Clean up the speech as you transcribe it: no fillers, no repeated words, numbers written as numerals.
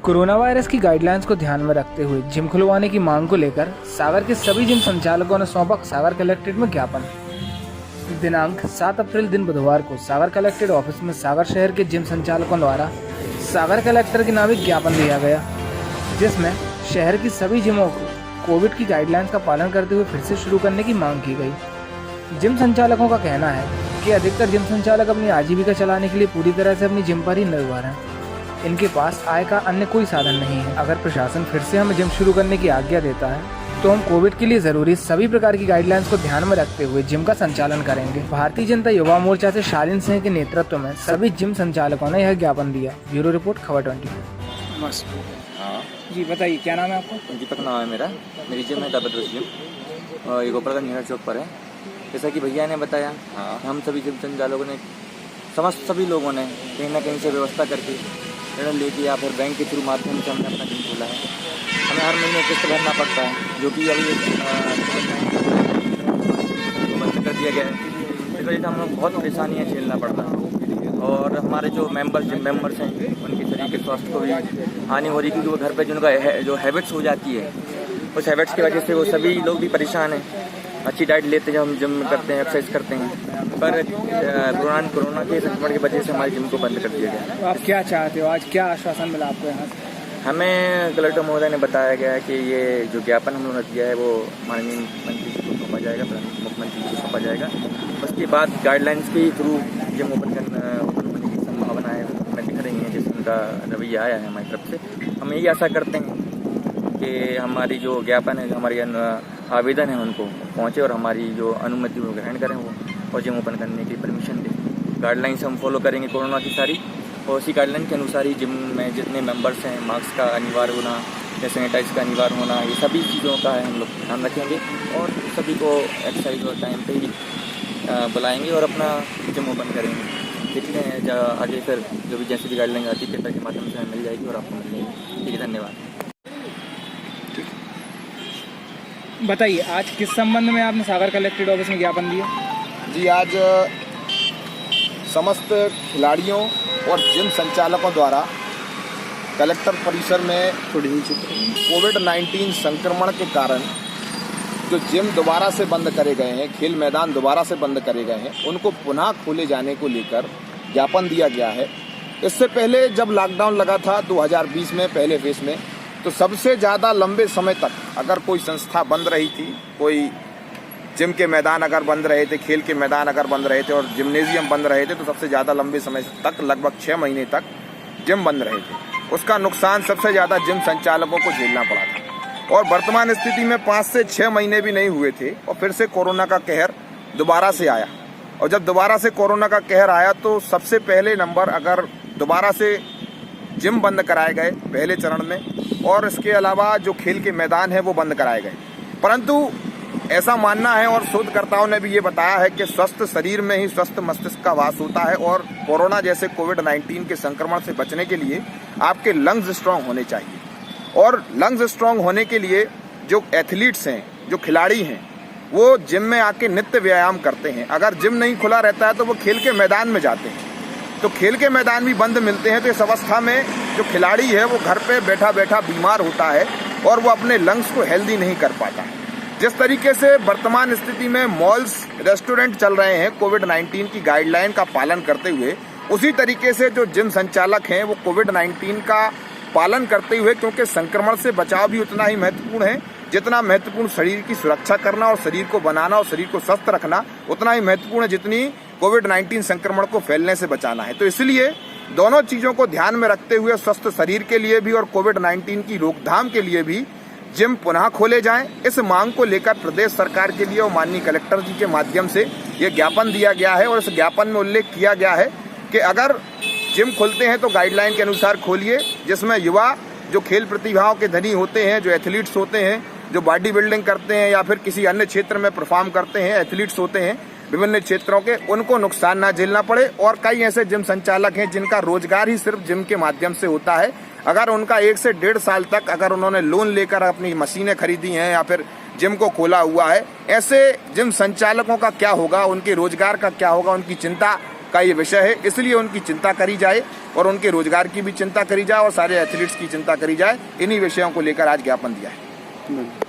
Corona virus की guidelines को ध्यान में रखते हुए जिम खुलवाने की मांग को लेकर सागर के सभी जिम संचालकों ने सौंपा सागर कलेक्ट्रेट में ज्ञापन। दिनांक 7 अप्रैल दिन बुधवार को सागर कलेक्ट्रेट ऑफिस में सागर शहर के जिम संचालकों द्वारा सागर कलेक्टर के नाम एक ज्ञापन दिया गया, जिसमें शहर की सभी जिमों को कोविड की गाइडलाइंस का पालन करते हुए फिर से शुरू करने की मांग की गई। जिम संचालकों का कहना है कि अधिकतर जिम संचालक अपनी आजीविका चलाने के लिए पूरी तरह से अपनी जिम पर ही निर्भर हैं। इनके पास आय का अन्य कोई साधन नहीं है। अगर प्रशासन फिर से हमें जिम शुरू करने की आज्ञा देता है तो हम कोविड के लिए जरूरी सभी प्रकार की गाइडलाइंस को ध्यान में रखते हुए जिम का संचालन करेंगे। भारतीय जनता युवा मोर्चा से शालीन सिंह के नेतृत्व में सभी जिम संचालकों ने यह ज्ञापन दिया। ब्यूरो रिपोर्ट खबर 24। हाँ जी बताइए, क्या नाम है आपका? दीपक नाम है मेरा। मेरी जिम है दाबद्रस जिम और ये गोपालगंज नेहरू चौक पर है। जैसा कि भैया ने बताया, हम सभी जिम संचालकों ने सभी लोगों ने कहीं ना कहीं से व्यवस्था करके ऋण लेके या फिर बैंक के थ्रू माध्यम से हमने अपना जिम खोला है। हमें हर महीने किस्त भरना पड़ता है, जो कि अभी बंद कर दिया गया है। इस वजह से हम लोग बहुत परेशानियाँ झेलना पड़ता है और हमारे जो जिम मेम्बर्स हैं उनके शरीर के स्वास्थ्य को भी हानि हो रही, क्योंकि वो घर पे जिनका जो हैबिट्स हो जाती है, उस हैबिट्स की वजह से वो सभी लोग भी परेशान हैं। अच्छी डाइट लेते हैं, हम जिम करते हैं, एक्सरसाइज करते हैं, पर कोरोना के संक्रमण की वजह से हमारी जिम को बंद कर दिया गया। तो आप क्या चाहते हो, आज क्या आश्वासन मिला आपको यहाँ से? हमें कलेक्टर महोदय ने बताया गया है कि ये जो ज्ञापन हम लोगों ने दिया है वो माननीय मंत्री जी को सौंपा जाएगा, मुख्यमंत्री जी को सौंपा जाएगा। उसके बाद गाइडलाइंस के थ्रू जिम ओपन करने की संभावना है हमें दिख रही है, जिस उनका रवैया आया है हमारी तरफ से। हम यही आशा करते हैं कि हमारी जो ज्ञापन है, जो हमारी आवेदन है, उनको पहुँचे और हमारी जो अनुमति वो ग्रहण करें वो और जिम ओपन करने की परमिशन दें। गाइडलाइंस हम फॉलो करेंगे कोरोना की सारी, और उसी गाइडलाइन के अनुसार ही जिम में जितने मेंबर्स हैं मास्क का अनिवार्य होना या सैनिटाइज का अनिवार्य होना, ये सभी चीज़ों का हम लोग ध्यान रखेंगे और सभी को एक्सरसाइज और टाइम पे ही बुलाएंगे और अपना जिम ओपन करेंगे। देखते हैं आगे फिर जो भी जैसी भी गाइडलाइन आती है पेपर के माध्यम से मिल जाएगी और आपको मिल जाएगी। ठीक है, धन्यवाद। बताइए, आज किस संबंध में आपने सागर कलेक्ट्रेट ऑफिस में ज्ञापन दिया? जी, आज समस्त खिलाड़ियों और जिम संचालकों द्वारा कलेक्टर परिसर में कोविड-19 संक्रमण के कारण जो जिम दोबारा से बंद करे गए हैं, खेल मैदान दोबारा से बंद करे गए हैं, उनको पुनः खोले जाने को लेकर ज्ञापन दिया गया है। इससे पहले जब लॉकडाउन लगा था 2020 में पहले फेज में, तो सबसे ज़्यादा लंबे समय तक अगर कोई संस्था बंद रही थी, कोई जिम के मैदान अगर बंद रहे थे, खेल के मैदान अगर बंद रहे थे और जिम्नेजियम बंद रहे थे, तो सबसे ज़्यादा लंबे समय तक लगभग 6 महीने तक जिम बंद रहे थे। उसका नुकसान सबसे ज़्यादा जिम संचालकों को झेलना पड़ा था। और वर्तमान स्थिति में 5 से 6 महीने भी नहीं हुए थे और फिर से कोरोना का कहर दोबारा से आया। और जब दोबारा से कोरोना का कहर आया तो सबसे पहले नंबर अगर दोबारा से जिम बंद कराए गए पहले चरण में, और इसके अलावा जो खेल के मैदान है वो बंद कराए गए। परंतु ऐसा मानना है और शोधकर्ताओं ने भी ये बताया है कि स्वस्थ शरीर में ही स्वस्थ मस्तिष्क का वास होता है और कोरोना जैसे कोविड-19 के संक्रमण से बचने के लिए आपके लंग्स स्ट्रांग होने चाहिए। और लंग्स स्ट्रांग होने के लिए जो एथलीट्स हैं, जो खिलाड़ी हैं, वो जिम में आके नित्य व्यायाम करते हैं। अगर जिम नहीं खुला रहता है तो वो खेल के मैदान में जाते हैं, तो खेल के मैदान भी बंद मिलते हैं। तो इस अवस्था में जो खिलाड़ी है वो घर पे बैठा बैठा बीमार होता है और वो अपने लंग्स को हेल्दी नहीं कर पाता है। जिस तरीके से वर्तमान स्थिति में मॉल्स, रेस्टोरेंट चल रहे हैं कोविड-19 की गाइडलाइन का पालन करते हुए, उसी तरीके से जो जिम संचालक हैं वो कोविड-19 का पालन करते हुए, क्योंकि संक्रमण से बचाव भी उतना ही महत्वपूर्ण है जितना महत्वपूर्ण शरीर की सुरक्षा करना और शरीर को बनाना और शरीर को स्वस्थ रखना उतना ही महत्वपूर्ण है जितनी कोविड-19 संक्रमण को फैलने से बचाना है। तो इसलिए दोनों चीज़ों को ध्यान में रखते हुए स्वस्थ शरीर के लिए भी और कोविड-19 की रोकथाम के लिए भी जिम पुनः खोले जाएं, इस मांग को लेकर प्रदेश सरकार के लिए और माननीय कलेक्टर जी के माध्यम से ये ज्ञापन दिया गया है। और इस ज्ञापन में उल्लेख किया गया है कि अगर जिम खोलते हैं तो गाइडलाइन के अनुसार खोलिए, जिसमें युवा जो खेल प्रतिभाओं के धनी होते हैं, जो एथलीट्स होते हैं, जो बॉडी बिल्डिंग करते हैं या फिर किसी अन्य क्षेत्र में परफॉर्म करते हैं, एथलीट्स होते हैं विभिन्न क्षेत्रों के, उनको नुकसान ना झेलना पड़े। और कई ऐसे जिम संचालक हैं जिनका रोजगार ही सिर्फ जिम के माध्यम से होता है। अगर उनका 1 से 1.5 साल तक अगर उन्होंने लोन लेकर अपनी मशीनें खरीदी हैं या फिर जिम को खोला हुआ है, ऐसे जिम संचालकों का क्या होगा, उनके रोजगार का क्या होगा, उनकी चिंता का ये विषय है, इसलिए उनकी चिंता करी जाए और उनके रोजगार की भी चिंता करी जाए और सारे एथलीट्स की चिंता करी जाए। इन्हीं विषयों को लेकर आज ज्ञापन दिया है।